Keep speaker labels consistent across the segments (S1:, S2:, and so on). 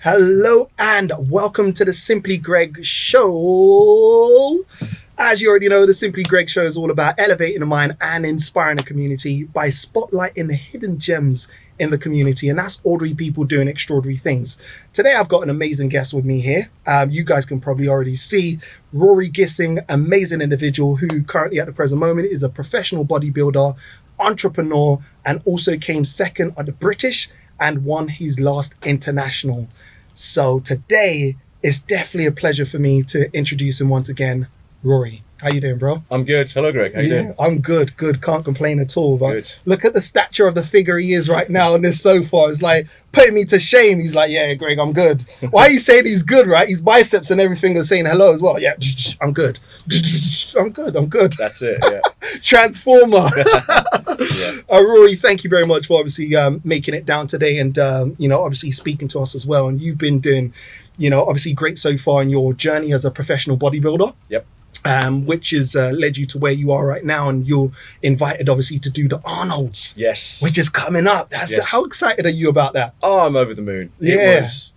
S1: Hello and welcome to the Simply Greg Show. As you already know, the Simply Greg Show is all about elevating the mind and inspiring the community by spotlighting the hidden gems in the community, and that's ordinary people doing extraordinary things. Today I've got an amazing guest with me here. You guys can probably already see Rory Gissing, amazing individual who currently at the present moment is a professional bodybuilder, entrepreneur, and also came second at the British and won his last international. So today it's definitely a pleasure for me to introduce him once again. Rory, how you doing, bro?
S2: I'm good. Hello, Greg. How you doing?
S1: I'm good. Can't complain at all. But
S2: Good.
S1: look at the stature of the figure he is right now on this sofa. It's like putting me to shame. He's like, yeah, Greg, I'm good. Why are you saying he's good, right? His biceps and everything are saying hello as well. Yeah, I'm good. I'm good.
S2: That's it, yeah.
S1: Transformer.
S2: Yeah.
S1: Rory, thank you very much for obviously making it down today and, obviously speaking to us as well. And you've been doing, obviously great so far in your journey as a professional bodybuilder.
S2: Yep.
S1: Which has led you to where you are right now, and you're invited obviously to do the Arnold's,
S2: Yes.
S1: which is coming up.
S2: Yes.
S1: How excited are you about that?
S2: Oh, I'm over the moon.
S1: Yeah.
S2: It was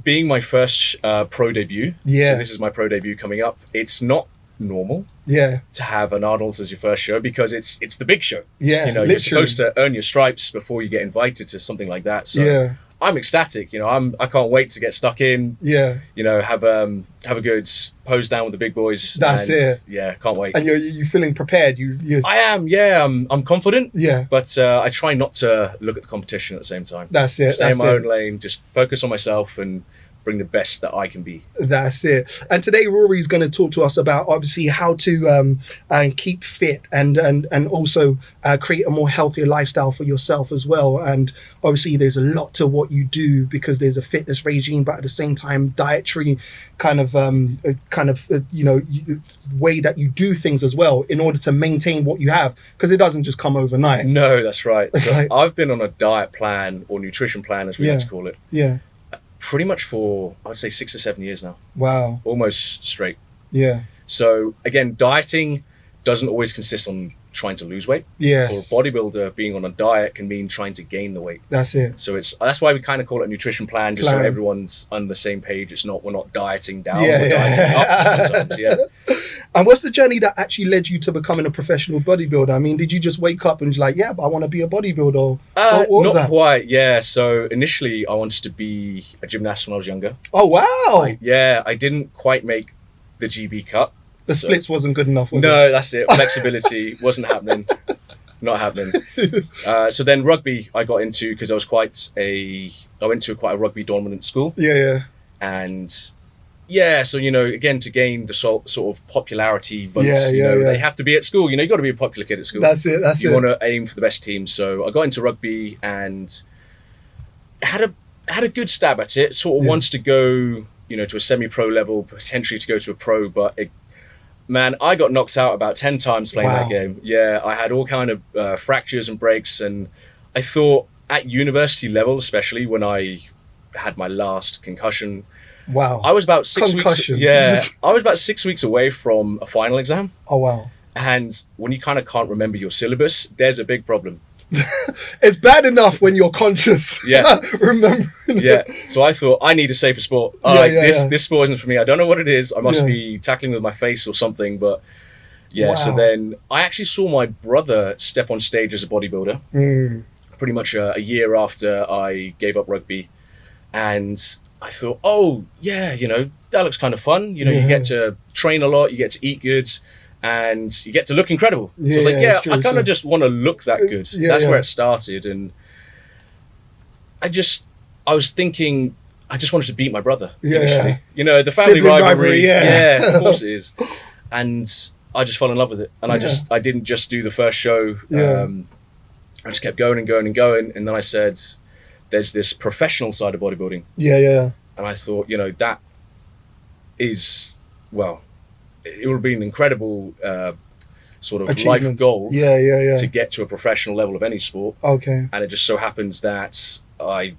S2: being my first pro debut.
S1: Yeah.
S2: So this is my pro debut coming up. It's not normal
S1: Yeah,
S2: to have an Arnold's as your first show because it's the big show.
S1: yeah,
S2: You're
S1: literally.
S2: supposed to earn your stripes before you get invited to something like that. So
S1: Yeah,
S2: I'm ecstatic. I can't wait to get stuck in.
S1: yeah,
S2: Have a good pose down with the big boys.
S1: That's it.
S2: Yeah, can't wait.
S1: and you're feeling prepared. You
S2: I am. Yeah, I'm confident.
S1: yeah,
S2: But I try not to look at the competition at the same time.
S1: that's it.
S2: Stay in
S1: That's
S2: my
S1: it.
S2: own lane, just focus on myself and bring the best that I can be.
S1: That's it. And today Rory's going to talk to us about obviously how to keep fit and also create a more healthier lifestyle for yourself as well. And obviously there's a lot to what you do because there's a fitness regime, but at the same time dietary kind of way that you do things as well in order to maintain what you have, because it doesn't just come overnight.
S2: No, that's right.
S1: It's
S2: So
S1: like-
S2: I've been on a diet plan or nutrition plan, as we like to call it,
S1: Yeah.
S2: pretty much for, I would say, 6 or 7 years now,
S1: Wow.
S2: almost straight.
S1: Yeah.
S2: So again, dieting doesn't always consist on trying to lose weight.
S1: Yes.
S2: For a bodybuilder, being on a diet can mean trying to gain the weight.
S1: That's it.
S2: So that's why we kind of call it a nutrition plan, just so
S1: Plan.
S2: everyone's on the same page. We're not dieting down,
S1: Yeah,
S2: we're
S1: yeah.
S2: dieting up sometimes. Yeah.
S1: And what's the journey that actually led you to becoming a professional bodybuilder? I mean, did you just wake up and just like, yeah, but I want to be a bodybuilder? What was
S2: Not
S1: that?
S2: quite. Yeah. So initially, I wanted to be a gymnast when I was younger.
S1: Oh, wow.
S2: I didn't quite make the GB cut.
S1: The splits wasn't good enough, was
S2: No,
S1: it?
S2: that's it. Flexibility wasn't happening. Not happening. So then rugby I got into because I went to quite a rugby dominant school.
S1: Yeah.
S2: And yeah, so again, to gain the sort of popularity votes,
S1: Yeah.
S2: they have to be at school. You got to be a popular kid at school.
S1: That's it.
S2: You want to aim for the best team. So I got into rugby and had a good stab at it. Sort of wants to go, to a semi-pro level, potentially to go to a pro, but I got knocked out about 10 times playing
S1: Wow.
S2: that game. Yeah, I had all kind of fractures and breaks, and I thought at university level, especially when I had my last concussion,
S1: Wow.
S2: I was about 6
S1: Concussion.
S2: weeks. Yeah, I was about 6 weeks away from a final exam,
S1: Oh, wow.
S2: and when you kind of can't remember your syllabus, there's a big problem.
S1: It's bad enough when you're conscious.
S2: Yeah.
S1: Remembering.
S2: Yeah, so I thought I need a safer sport. This sport isn't for me. I don't know what it is. I must be tackling with my face or something. But yeah,
S1: Wow.
S2: So then I actually saw my brother step on stage as a bodybuilder.
S1: Mm.
S2: Pretty much a year after I gave up rugby, and I thought, oh yeah, that looks kind of fun. You get to train a lot, you get to eat good, and you get to look incredible. So I was like,
S1: Yeah, it's true,
S2: I kind
S1: true.
S2: of just want to look that good.
S1: Yeah,
S2: That's
S1: yeah.
S2: where it started, and I was thinking, I just wanted to beat my brother.
S1: Yeah.
S2: Initially. The family
S1: Sibling rivalry,
S2: rivalry.
S1: yeah.
S2: Of course it is. And I just fell in love with it. And I didn't just do the first show.
S1: Yeah.
S2: I just kept going and going and going. And then I said, there's this professional side of bodybuilding.
S1: Yeah.
S2: And I thought, that is, well, it would be an incredible sort of life
S1: Achievement.
S2: goal
S1: Yeah.
S2: to get to a professional level of any sport.
S1: Okay.
S2: And it just so happens that I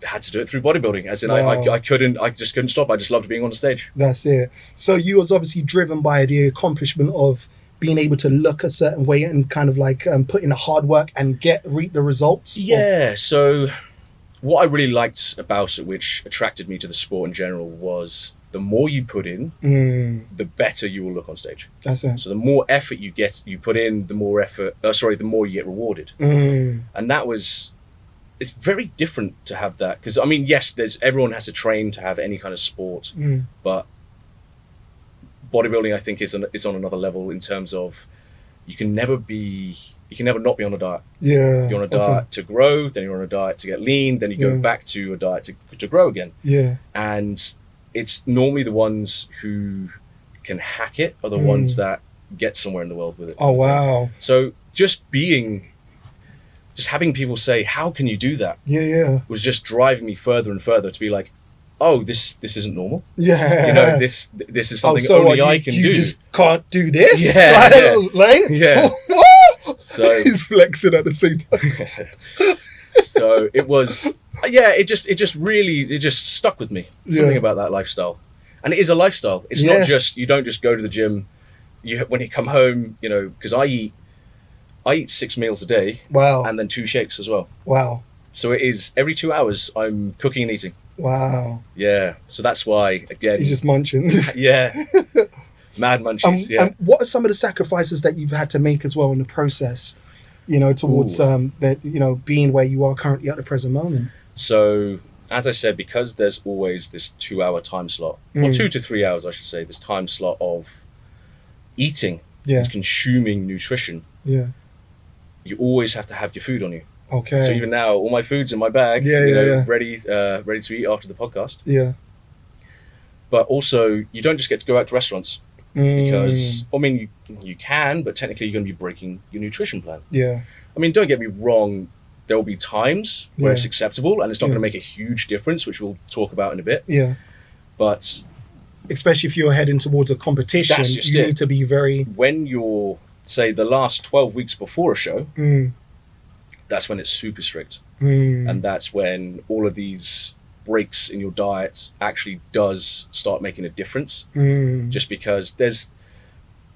S2: had to do it through bodybuilding, as in
S1: Wow.
S2: I just couldn't stop. I just loved being on the stage.
S1: That's it. So you was obviously driven by the accomplishment of being able to look a certain way and kind of like put in the hard work and reap the results.
S2: Yeah. So what I really liked about it, which attracted me to the sport in general, was the more you put in, the better you will look on stage.
S1: That's it.
S2: So the more effort you put in, the more you get rewarded. And that was, it's very different to have that, because I mean, yes, everyone has to train to have any kind of sport, but bodybuilding, I think, is on another level in terms of you can never not be on a diet.
S1: Yeah.
S2: You're on a diet to grow, then you're on a diet to get lean, then you go back to a diet to grow again.
S1: Yeah.
S2: And it's normally the ones who can hack it are the ones that get somewhere in the world with it.
S1: Oh, wow.
S2: So just having people say, how can you do that?
S1: Yeah.
S2: Was just driving me further and further to be like, oh, this isn't normal.
S1: Yeah.
S2: You know, this is something only I can do.
S1: You just can't do this?
S2: Yeah.
S1: Like, what?
S2: So
S1: he's flexing at the same time.
S2: So it was, it just stuck with me. Something about that lifestyle. And it is a lifestyle. It's not just, you don't just go to the gym. When you come home, you know, because I eat 6 meals a day.
S1: Wow.
S2: And then 2 shakes as well.
S1: Wow.
S2: So it is every 2 hours I'm cooking and eating.
S1: Wow.
S2: Yeah. So that's why, again.
S1: He's just munching.
S2: Yeah. Mad munchies. Yeah.
S1: What are some of the sacrifices that you've had to make as well in the process, you know, towards that, you know, being where you are currently at the present moment?
S2: So, as I said, because there's always this 2 hour time slot, or 2 to 3 hours, I should say, this time slot of eating and consuming nutrition. Yeah. You always have to have your food on you.
S1: Okay.
S2: So even now, all my food's in my bag, ready to eat after the podcast. Yeah. But also, you don't just get to go out to restaurants because, I mean, you can, but technically you're going to be breaking your nutrition plan. Yeah. I mean, don't get me wrong. There will be times where it's acceptable and it's not going to make a huge difference, which we'll talk about in a bit. Yeah. But
S1: especially if you're heading towards a competition, you need to be very.
S2: When you're, say, the last 12 weeks before a show, that's when it's super strict. And that's when all of these breaks in your diet actually does start making a difference. Just because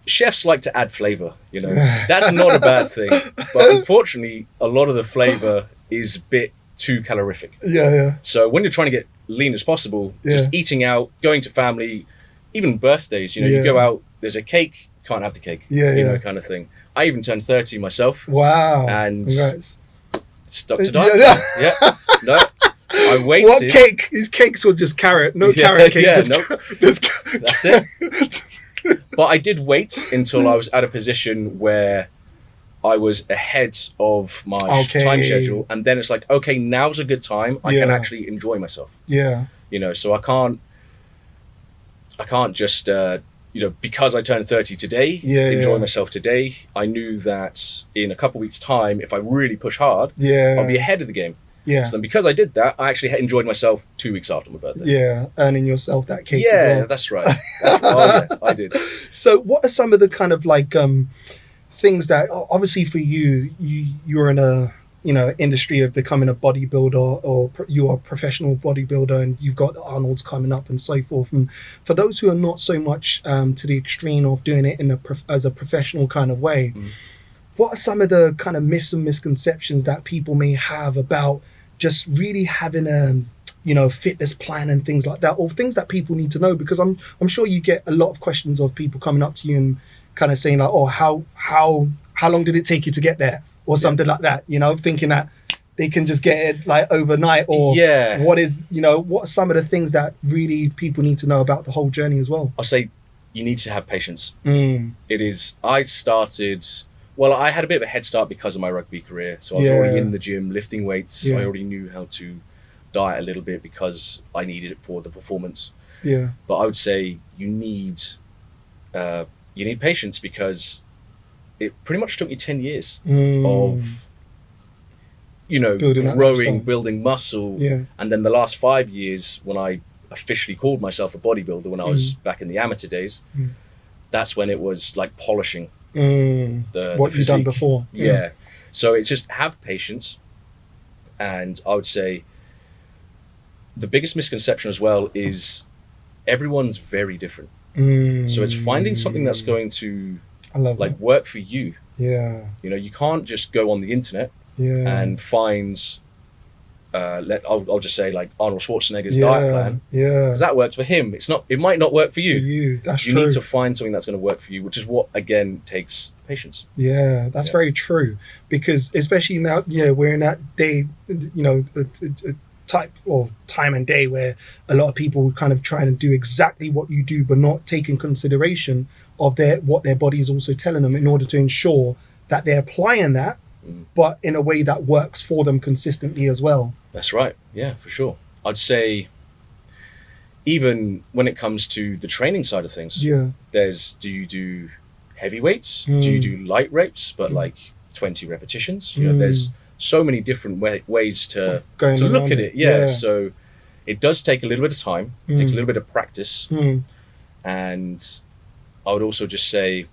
S2: chefs like to add flavor, you know. That's not a bad thing. But unfortunately, a lot of the flavor is a bit too calorific. Yeah. So when you're trying to get lean as possible, just eating out, going to family, even birthdays, you know, you go out, there's a cake, can't have the cake. You know, kind of thing. I even turned 30 myself.
S1: Wow.
S2: And
S1: congrats.
S2: Stuck to diet. Yeah. No. I waited.
S1: What cake? These cakes were just carrot. No carrot cake.
S2: That's it. But I did wait until I was at a position where I was ahead of my time schedule. And then it's like, okay, now's a good time. I can actually enjoy myself. Yeah. You know, so I can't just, you know, because I turned 30 today, enjoy myself today. I knew that in a couple of weeks' time, if I really push hard, I'll be ahead of the game. Yeah. So then because I did that, I actually enjoyed myself 2 weeks after my birthday. Yeah,
S1: earning yourself that cake
S2: as
S1: well.
S2: Yeah, that's right. Oh, yeah, I did.
S1: So what are some of the kind of like things that, obviously for you're in a, you know, industry of becoming a bodybuilder, or you are a professional bodybuilder, and you've got the Arnold's coming up and so forth. And for those who are not so much to the extreme of doing it as a professional kind of way, what are some of the kind of myths and misconceptions that people may have about just really having a, you know, fitness plan and things like that, or things that people need to know? Because I'm sure you get a lot of questions of people coming up to you and kind of saying like, oh, how long did it take you to get there, or something like that, you know, thinking that they can just get it like overnight, or what are some of the things that really people need to know about the whole journey as well?
S2: I'll say you need to have patience. I had a bit of a head start because of my rugby career. So I was already in the gym lifting weights. I already knew how to diet a little bit because I needed it for the performance. Yeah. But I would say you need patience, because it pretty much took me 10 years of, you know, building muscle. Yeah. And then the last 5 years, when I officially called myself a bodybuilder, when I was back in the amateur days, that's when it was like polishing what you've done before. Yeah. So it's just have patience. And I would say the biggest misconception as well is everyone's very different. So it's finding something that's going to work for you. Yeah. You know, you can't just go on the internet and find I'll just say like Arnold Schwarzenegger's diet plan,
S1: Yeah.
S2: because that works for him. It might not work for you.
S1: That's
S2: you
S1: true.
S2: need to find something that's going to work for you, which is what again takes patience.
S1: Yeah, that's very true. Because especially now, we're in that day, type or time and day where a lot of people kind of trying to do exactly what you do, but not taking consideration of what their body is also telling them in order to ensure that they're applying that, but in a way that works for them consistently as well.
S2: That's right. Yeah, for sure. I'd say even when it comes to the training side of things, do you do heavy weights? Do you do light reps, but like 20 repetitions? There's so many different ways to look at it. Yeah. So it does take a little bit of time. It takes a little bit of practice. And I would also just say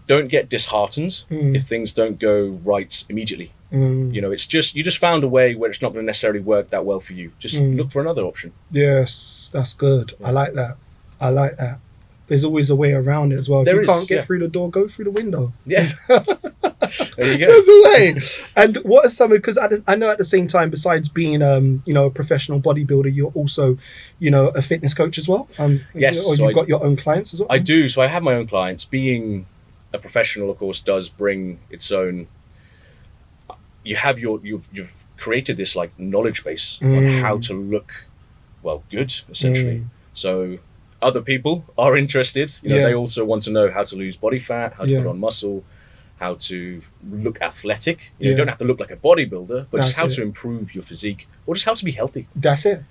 S2: don't get disheartened if things don't go right immediately. It's just, you just found a way where it's not going to necessarily work that well for you. Just look for another option.
S1: Yes, that's good. I like that. There's always a way around it as well. If you can't get through the door, go through the window.
S2: Yeah. There you go.
S1: There's a way. And what are some, because I know at the same time, besides being a professional bodybuilder, you're also a fitness coach as well.
S2: Yes.
S1: Or you've got your own clients as well.
S2: I do. So I have my own clients. Being a professional, of course, does bring its own. You've created this like knowledge base on how to look good, essentially. So other people are interested. They also want to know how to lose body fat, how to put on muscle, how to look athletic. You don't have to look like a bodybuilder, but just how to improve your physique, or just how to be healthy.
S1: That's it.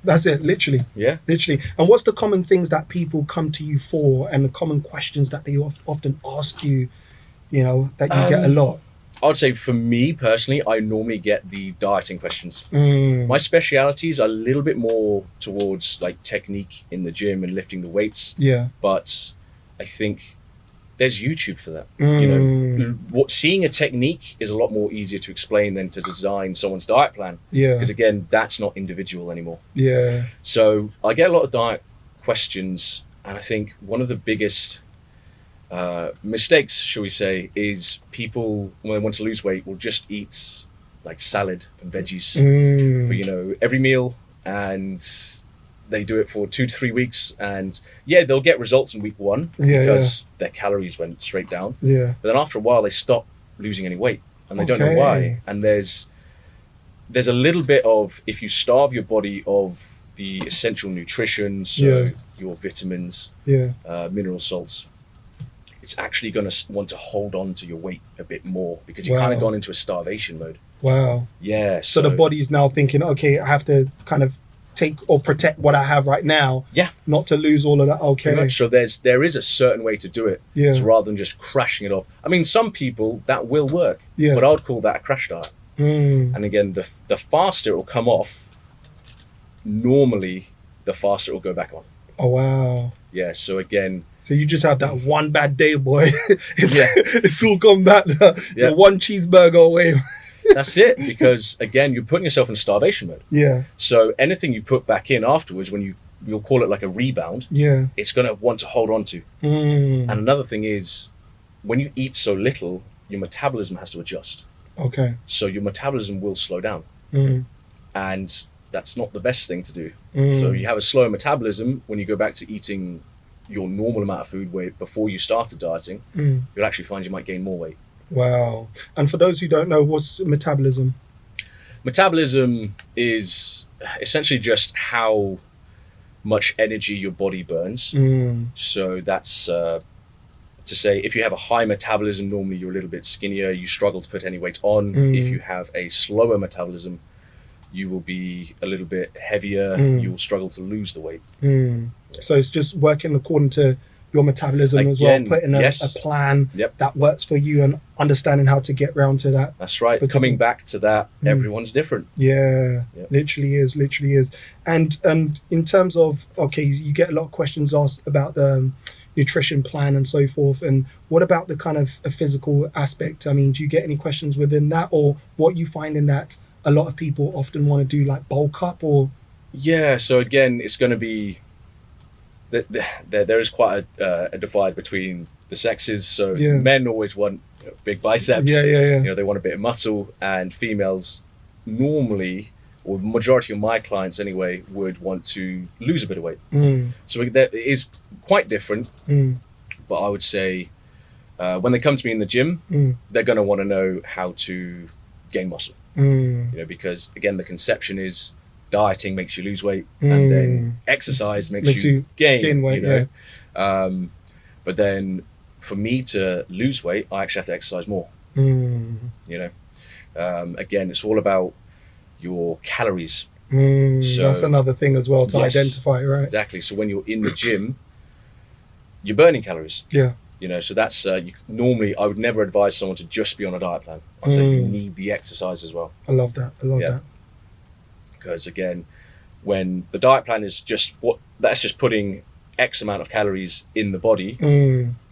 S1: Literally.
S2: Yeah.
S1: Literally. And what's the common things that people come to you for, and the common questions that they often ask you, that you get a lot?
S2: I'd say for me personally, I normally get the dieting questions. My speciality is a little bit more towards like technique in the gym and lifting the weights.
S1: Yeah.
S2: But I think there's YouTube for that. Seeing a technique is a lot more easier to explain than to design someone's diet plan.
S1: Yeah.
S2: Because again, that's not individual anymore.
S1: Yeah.
S2: So I get a lot of diet questions, and I think one of the biggest mistakes, shall we say, is people, when they want to lose weight, will just eat like salad and veggies for every meal, and they do it for 2 to 3 weeks, and they'll get results in week 1 because their calories went straight down.
S1: But
S2: then after a while they stop losing any weight, and they don't know why. And there's a little bit of, if you starve your body of the essential nutrition, so your vitamins, mineral salts, it's actually going to want to hold on to your weight a bit more, because you've kind of gone into a starvation mode. Yeah.
S1: So the body is now thinking, okay, I have to kind of take or protect what I have right now, not to lose all of that.
S2: Pretty much. So there is a certain way to do it, so rather than just crashing it off. I mean, some people that will work, but I would call that a crash diet. And again, the faster it will come off, normally the faster it will go back on.
S1: Oh wow.
S2: Yeah. So again,
S1: so you just have that one bad day, boy. It's all gone back. You're one cheeseburger away.
S2: That's it, because again, you're putting yourself in starvation mode.
S1: Yeah.
S2: So anything you put back in afterwards, when you'll call it like a rebound, it's going to want to hold on to. And another thing is, when you eat so little, your metabolism has to adjust.
S1: Okay.
S2: So your metabolism will slow down. And that's not the best thing to do. So you have a slower metabolism. When you go back to eating your normal amount of food weight before you started dieting, you'll actually find you might gain more weight.
S1: Wow. And for those who don't know, what's metabolism?
S2: Metabolism is essentially just how much energy your body burns. So that's to say, if you have a high metabolism, normally you're a little bit skinnier, you struggle to put any weight on. If you have a slower metabolism, you will be a little bit heavier, you will struggle to lose the weight.
S1: So it's just working according to your metabolism as well, putting a plan that works for you and understanding how to get round to that.
S2: That's right. But coming back to that, everyone's different.
S1: Literally is. And in terms of, okay, you get a lot of questions asked about the nutrition plan and so forth, and what about the kind of a physical aspect? I mean, do you get any questions within that, or what you find in that a lot of people often want to do, like bulk up or?
S2: So again, it's going to be there is quite a divide between the sexes. So men always want big biceps.
S1: Yeah.
S2: You know, they want a bit of muscle, and females normally, or the majority of my clients anyway, would want to lose a bit of weight. So that is quite different. But I would say when they come to me in the gym, they're going to want to know how to gain muscle. You know, because again, the conception is dieting makes you lose weight, and then exercise makes you gain weight. You know? But then for me to lose weight, I actually have to exercise more. You know, again, it's all about your calories. So,
S1: that's another thing as well to identify, right?
S2: Exactly. So when you're in the gym, you're burning calories.
S1: Yeah.
S2: You know, so that's normally I would never advise someone to just be on a diet plan. I say you need the exercise as well.
S1: I love that. That.
S2: Because again, when the diet plan is just that's just putting X amount of calories in the body,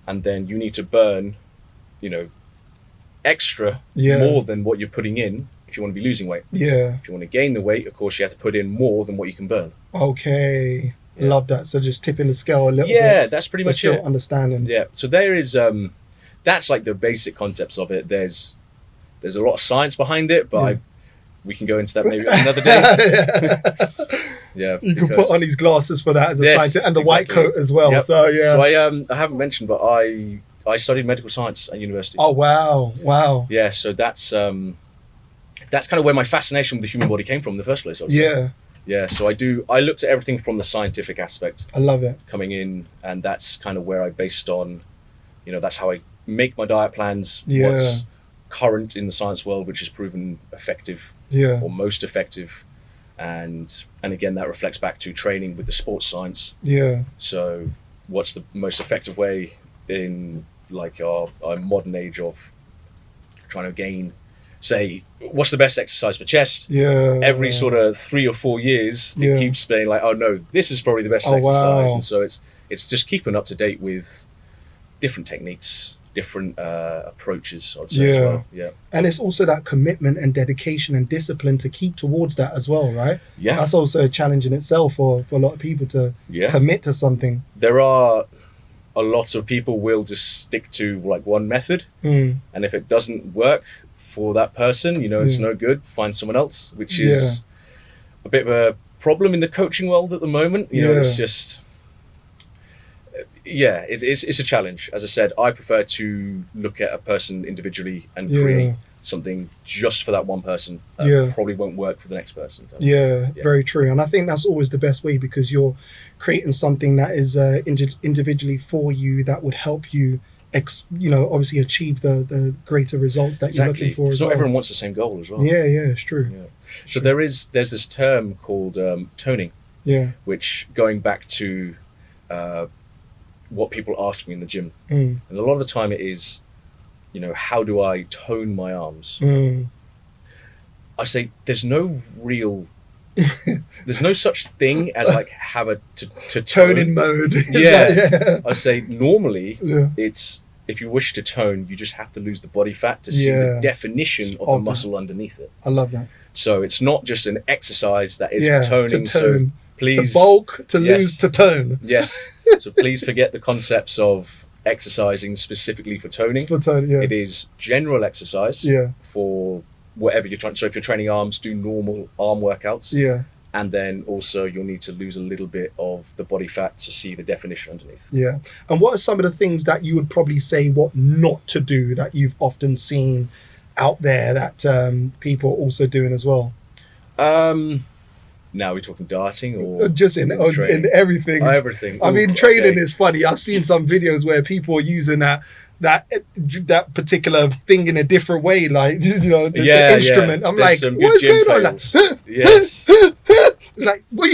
S2: and then you need to burn, you know, extra more than what you're putting in if you want to be losing weight.
S1: Yeah.
S2: If you want to gain the weight, of course, you have to put in more than what you can burn.
S1: Okay. Yeah. Love that. So just tipping the scale a little bit.
S2: Yeah, that's pretty much it.
S1: Understanding.
S2: Yeah. So there is that's like the basic concepts of it. There's a lot of science behind it, but we can go into that maybe another day. Yeah.
S1: You can put on these glasses for that as a scientist, and the white coat as well.
S2: Yep.
S1: So yeah.
S2: So I haven't mentioned, but I studied medical science at university.
S1: Oh wow.
S2: Yeah. So that's kind of where my fascination with the human body came from in the first place. Yeah, so I looked at everything from the scientific aspect.
S1: I love it.
S2: Coming in, and that's kind of where I based on, you know, that's how I make my diet plans.
S1: Yeah.
S2: What's current in the science world, which is proven effective.
S1: Yeah.
S2: Or most effective. And again, that reflects back to training with the sports science.
S1: Yeah.
S2: So what's the most effective way in like our modern age of trying to gain, say, what's the best exercise for chest?
S1: Yeah.
S2: Every sort of 3 or 4 years, it keeps being like, oh no, this is probably the best exercise.
S1: Wow.
S2: And so it's just keeping up to date with different techniques, different approaches, I would say as well. Yeah.
S1: And it's also that commitment and dedication and discipline to keep towards that as well, right?
S2: Yeah.
S1: That's also a challenge in itself for a lot of people to commit to something.
S2: There are a lot of people will just stick to like one method, and if it doesn't work for that person, you know, it's no good, find someone else, which is a bit of a problem in the coaching world at the moment. You know, it's just it's a challenge. As I said, I prefer to look at a person individually and create something just for that one person. Probably won't work for the next person.
S1: Very true. And I think that's always the best way, because you're creating something that is individually for you, that would help you obviously achieve the greater results that you're looking for.
S2: Not everyone wants the same goal as well.
S1: It's true.
S2: So there's this term called toning, which, going back to what people ask me in the gym, and a lot of the time it is, you know, how do I tone my arms? I say there's no such thing as like have a to
S1: toning mode.
S2: I say normally it's, if you wish to tone, you just have to lose the body fat to see the definition of the muscle underneath it.
S1: I love that.
S2: So it's not just an exercise that is for toning.
S1: To tone.
S2: So please,
S1: to bulk, to lose, to tone.
S2: Yes. So please forget the concepts of exercising specifically for toning.
S1: It's for toning,
S2: It is general exercise for whatever you're trying. So if you're training arms, do normal arm workouts. And then also you'll need to lose a little bit of the body fat to see the definition underneath. Yeah.
S1: And what are some of the things that you would probably say what not to do that you've often seen out there that people are also doing as well?
S2: Now we're talking dieting or
S1: just in everything.
S2: Everything.
S1: I mean, training is funny. I've seen some videos where people are using that particular thing in a different way, like, you know, the instrument. I'm
S2: There's
S1: like, what's going on? Like,
S2: yes.
S1: Like, what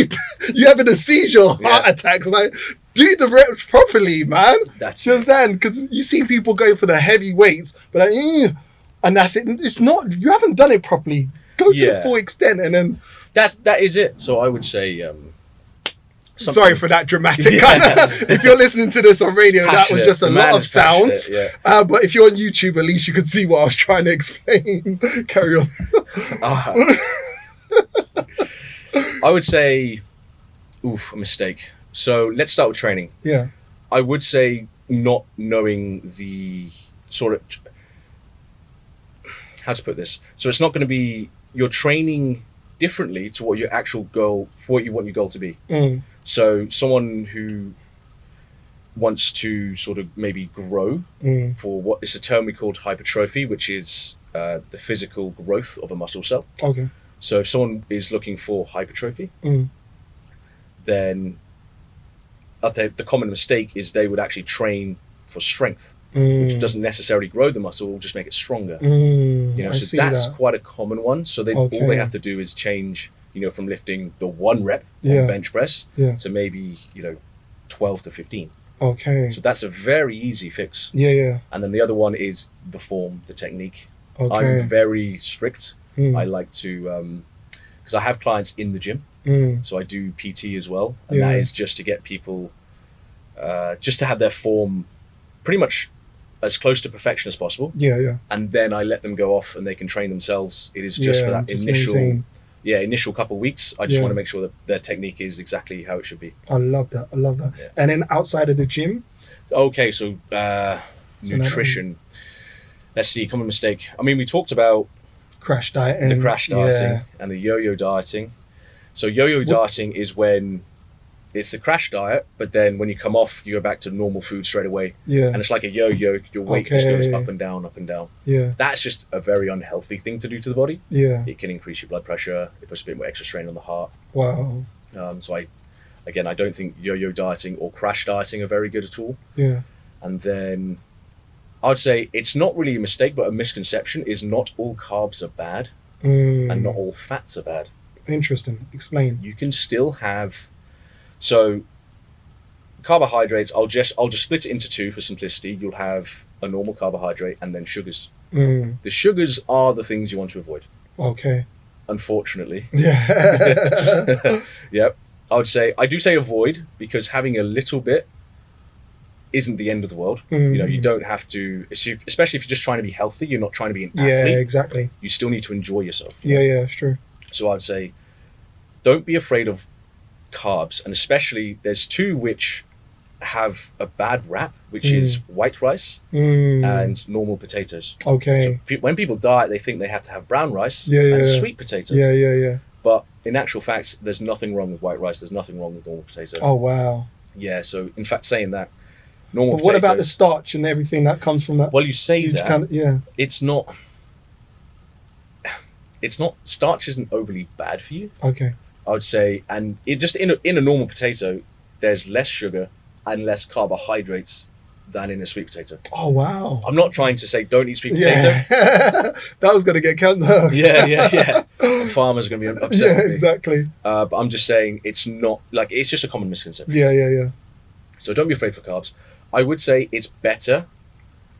S1: you having a seizure, heart attack? Like, do the reps properly, man.
S2: That's
S1: just then, because you see people going for the heavy weights, but like, and that's it. It's not, you haven't done it properly. Go to the full extent, and then
S2: that is it. So I would say.
S1: Sorry for that dramatic kind of, if you're listening to this on radio, that was just a lot of sounds. But if you're on YouTube, at least you can see what I was trying to explain. Carry on.
S2: I would say, a mistake. So let's start with training.
S1: Yeah.
S2: I would say not knowing the sort of, how to put this? So it's not going to be, you're training differently to what your actual goal, what you want your goal to be. So someone who wants to sort of maybe grow for what is a term we called hypertrophy, which is the physical growth of a muscle cell.
S1: Okay.
S2: So if someone is looking for hypertrophy, then the common mistake is they would actually train for strength, which doesn't necessarily grow the muscle, will just make it stronger. So that's quite a common one. So all they have to do is change, from lifting the 1 rep on bench press to maybe 12 to 15.
S1: Okay.
S2: So that's a very easy fix.
S1: Yeah.
S2: And then the other one is the form, the technique.
S1: Okay.
S2: I'm very strict. I like to, because I have clients in the gym, so I do PT as well, and that is just to get people, just to have their form pretty much as close to perfection as possible.
S1: Yeah.
S2: And then I let them go off and they can train themselves. It is just for that initial couple of weeks. I just want to make sure that their technique is exactly how it should be.
S1: I love that.
S2: Yeah.
S1: And then outside of the gym?
S2: Okay, so nutrition. Let's see, common mistake. I mean, we talked about
S1: crash dieting.
S2: The crash dieting and the yo-yo dieting. So yo-yo dieting is when it's the crash diet, but then when you come off, you go back to normal food straight away. Yeah. And it's like a yo-yo. Your weight just goes up and down, up and down.
S1: Yeah.
S2: That's just a very unhealthy thing to do to the body.
S1: Yeah.
S2: It can increase your blood pressure. It puts a bit more extra strain on the heart.
S1: Wow.
S2: So I don't think yo-yo dieting or crash dieting are very good at all.
S1: Yeah.
S2: And then I'd say it's not really a mistake, but a misconception is not all carbs are bad and not all fats are bad.
S1: Interesting. Explain.
S2: You can still have, so carbohydrates, I'll just split it into two for simplicity. You'll have a normal carbohydrate and then sugars. The sugars are the things you want to avoid. Okay. Unfortunately. Yeah. Yep. I do say avoid, because having a little bit isn't the end of the world. You don't have to, especially if you're just trying to be healthy, you're not trying to be an athlete.
S1: Yeah, exactly.
S2: You still need to enjoy yourself.
S1: Yeah, it's true.
S2: So I'd say, don't be afraid of carbs, and especially there's two which have a bad rap, which is white rice and normal potatoes. Okay. So when people diet, they think they have to have brown rice and sweet potato. Yeah. But in actual fact, there's nothing wrong with white rice. There's nothing wrong with normal potato.
S1: Oh, wow.
S2: Yeah. So in fact, saying that, normal
S1: potato. What about the starch and everything that comes from that?
S2: Well, you say that. It's not. Starch isn't overly bad for you. Okay. I would say, and it just in a normal potato, there's less sugar and less carbohydrates than in a sweet potato. Oh, wow. I'm not trying to say don't eat sweet potato.
S1: Yeah. That was going to get counted.
S2: Yeah. Farmers are going to be upset with me.
S1: Exactly.
S2: But I'm just saying it's not, it's just a common misconception.
S1: Yeah.
S2: So don't be afraid for carbs. I would say it's better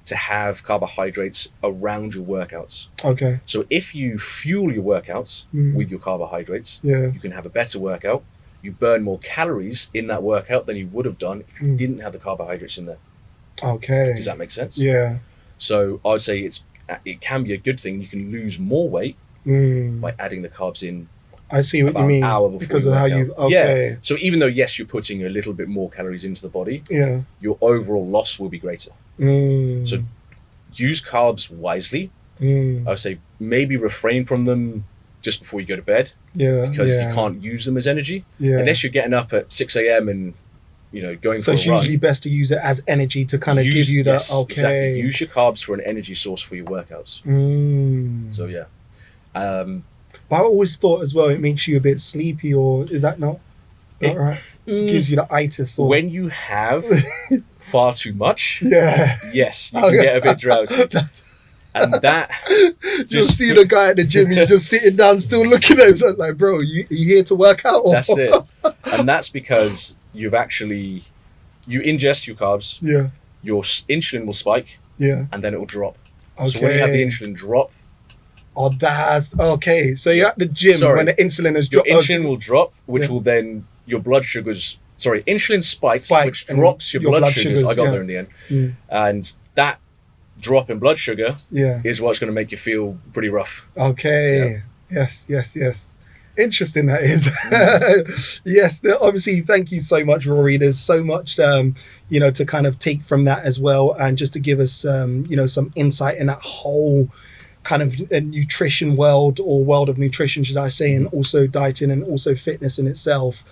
S2: to have carbohydrates around your workouts. Okay. So if you fuel your workouts with your carbohydrates, you can have a better workout. You burn more calories in that workout than you would have done if you didn't have the carbohydrates in there. Okay. Does that make sense? Yeah. So I would say it can be a good thing. You can lose more weight by adding the carbs in.
S1: I see what you mean. An hour before because of how you. Okay.
S2: Yeah. So even though yes, you're putting a little bit more calories into the body, your overall loss will be greater. So use carbs wisely. I would say maybe refrain from them just before you go to bed. Yeah. Because you can't use them as energy unless you're getting up at 6 a.m. and going for a run. So it's usually
S1: best to use it as energy to kind of give you that.
S2: Yes, okay. Exactly. Use your carbs for an energy source for your workouts. So yeah.
S1: But I always thought as well it makes you a bit sleepy, or is that not right? Gives you the itis. Or...
S2: When you have far too much, yes, you can get a bit drowsy. And that
S1: you'll see the guy at the gym, he's just sitting down still looking at us like, bro, you here to work out? Or?
S2: That's it. And that's because you ingest your carbs, your insulin will spike, and then it will drop. Okay. So when you have the insulin drop,
S1: that's okay. So you're at the gym when the insulin is dropped.
S2: Your insulin will drop, which will then your blood sugars. Sorry, insulin spikes which drops your blood sugars. I got there in the end, and that drop in blood sugar is what's going to make you feel pretty rough.
S1: Okay. Yeah. Yes. Interesting that is. Yes. Obviously, thank you so much, Rory. There's so much, to kind of take from that as well, and just to give us, some insight in that whole kind of a nutrition world, or world of nutrition, should I say, and also dieting and also fitness in itself,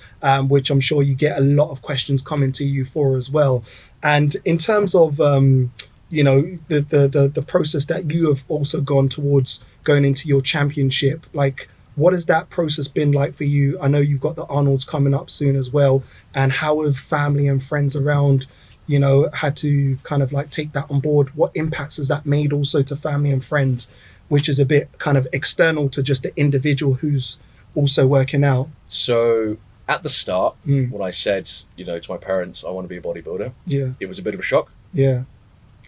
S1: which I'm sure you get a lot of questions coming to you for as well. And in terms of, you know, the process that you have also gone towards going into your championship, like, what has that process been like for you? I know you've got the Arnolds coming up soon as well. And how have family and friends around, you know, had to kind of like take that on board? What impacts has that made also to family and friends, which is a bit kind of external to just the individual who's also working out?
S2: So at the start, when I said, you know, to my parents, I want to be a bodybuilder, it was a bit of a shock.
S1: Yeah.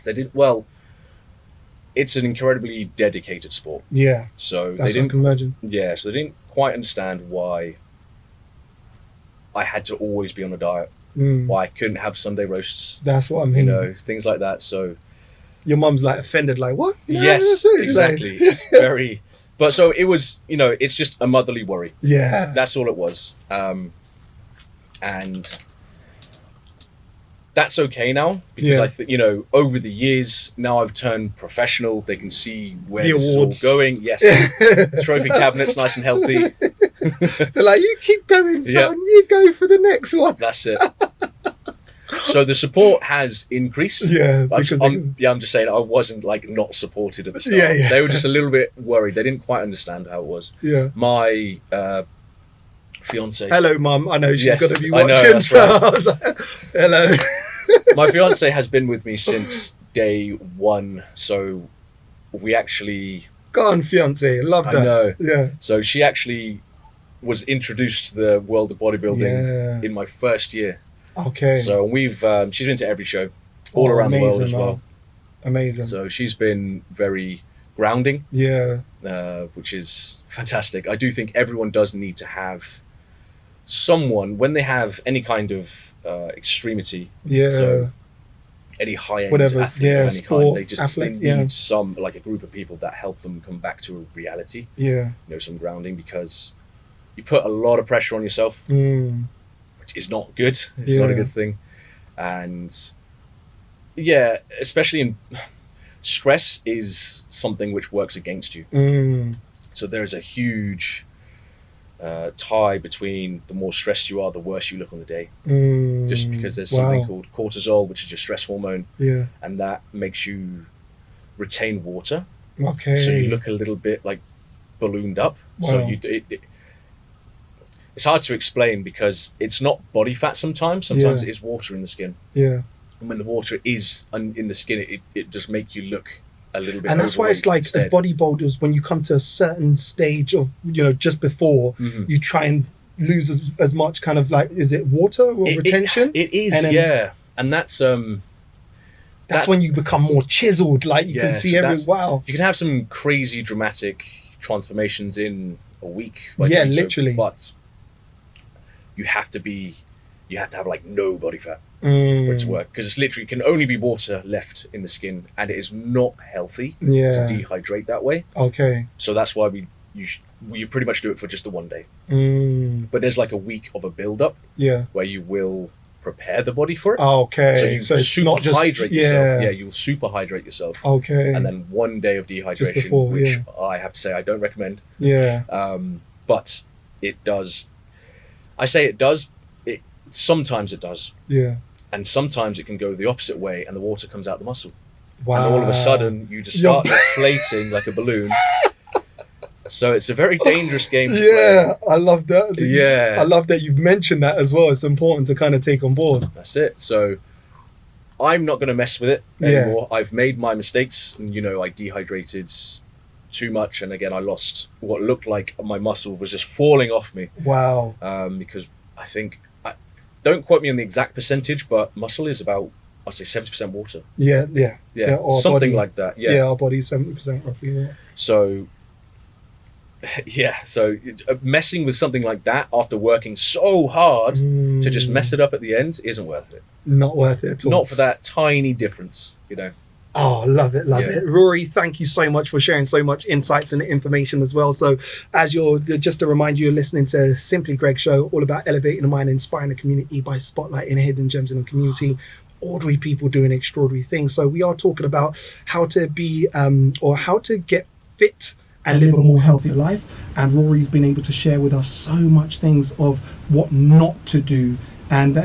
S2: They didn't, well, it's an incredibly dedicated sport.
S1: Yeah.
S2: So
S1: That's
S2: they didn't,
S1: what I can imagine.
S2: yeah, so they didn't quite understand why I had to always be on a diet, why I couldn't have Sunday roasts.
S1: That's what I mean.
S2: You know, things like that. So
S1: your mum's like offended, like, what? No,
S2: yes, exactly.
S1: Like,
S2: It's very, but so it was, you know, it's just a motherly worry.
S1: yeah.
S2: That's all it was. And that's okay now, because I think, you know, over the years, now I've turned professional. They can see where
S1: The
S2: this
S1: awards.
S2: is all going. Yes. Trophy cabinet's nice and healthy.
S1: They're like, you keep going, son. You go for the next one.
S2: That's it. So the support has increased.
S1: Yeah.
S2: I'm just saying I wasn't like not supported at the start.
S1: Yeah.
S2: They were just a little bit worried. They didn't quite understand how it was.
S1: Yeah.
S2: My fiance.
S1: Hello, mum. I know she's
S2: Yes,
S1: going to be
S2: I know,
S1: watching.
S2: that's
S1: So
S2: right.
S1: I was like, hello.
S2: My fiance has been with me since day one. So we actually.
S1: Go on, fiance. Love that.
S2: I know.
S1: Yeah.
S2: So she actually was introduced to the world of bodybuilding in my first year.
S1: Okay.
S2: So we've she's been to every show all around the world as well.
S1: Amazing.
S2: So she's been very grounding.
S1: Yeah.
S2: Which is fantastic. I do think everyone does need to have someone when they have any kind of extremity.
S1: Yeah.
S2: So any high-end
S1: Whatever,
S2: athlete of any
S1: sport,
S2: kind, they just
S1: athletes,
S2: they need some, like a group of people that help them come back to a reality.
S1: Yeah.
S2: You know, some grounding, because you put a lot of pressure on yourself, which is not good. It's not a good thing. And yeah, especially in stress is something which works against you. So there is a huge tie between the more stressed you are, the worse you look on the day. Just because there's something called cortisol, which is your stress hormone, and that makes you retain water.
S1: Okay.
S2: So you look a little bit like ballooned up.
S1: Wow.
S2: So it's hard to explain, because it's not body fat sometimes. Sometimes it is water in the skin.
S1: Yeah.
S2: And when the water is in the skin, it just makes you look a little bit.
S1: And that's why it's like,
S2: instead.
S1: as bodybuilders, when you come to a certain stage of, you know, just before, you try and lose as much kind of like, is it water or retention?
S2: It is,
S1: and then,
S2: yeah. And that's
S1: when you become more chiseled. Like you can see wow.
S2: You can have some crazy dramatic transformations in a week.
S1: Yeah, literally.
S2: But you have to have like no body fat for it to work, because it's literally can only be water left in the skin, and it is not healthy to dehydrate that way.
S1: Okay.
S2: So that's why you pretty much do it for just the one day. But there's like a week of a build up where you will prepare the body for it.
S1: Okay.
S2: So you super hydrate yourself. Yeah, you'll super hydrate yourself.
S1: Okay.
S2: And then one day of dehydration,
S1: before,
S2: which I have to say I don't recommend.
S1: Yeah.
S2: But it does. I say it does. Sometimes it does.
S1: Yeah.
S2: And sometimes it can go the opposite way, and the water comes out the muscle.
S1: Wow.
S2: And all of a sudden, you just start inflating like a balloon. So it's a very dangerous game to play.
S1: I love that.
S2: Yeah.
S1: I love that you've mentioned that as well. It's important to kind of take on board.
S2: That's it. So I'm not going to mess with it anymore. I've made my mistakes, and, you know, I dehydrated too much, and again, I lost what looked like my muscle was just falling off me.
S1: Wow.
S2: Because I think, don't quote me on the exact percentage, but muscle is about, I'd say 70% water.
S1: Yeah.
S2: Something
S1: body,
S2: like that. Yeah.
S1: Yeah, our body's 70% roughly. Yeah.
S2: So, so messing with something like that after working so hard to just mess it up at the end isn't worth it.
S1: Not worth it at all.
S2: Not for that tiny difference, you know.
S1: Oh, love it. Rory, thank you so much for sharing so much insights and information as well. So as just to remind you, you're listening to Simply Greg Show, all about elevating the mind, inspiring the community by spotlighting hidden gems in the community, ordinary people doing extraordinary things. So we are talking about how to be, or how to get fit and live a more healthier life. And Rory's been able to share with us so much things of what not to do. And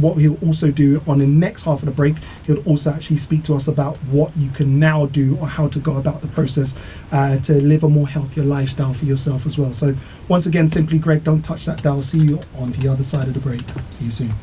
S1: what he'll also do on the next half of the break, he'll also actually speak to us about what you can now do or how to go about the process to live a more healthier lifestyle for yourself as well. So once again, Simply Greg, don't touch that dial. See you on the other side of the break. See you soon.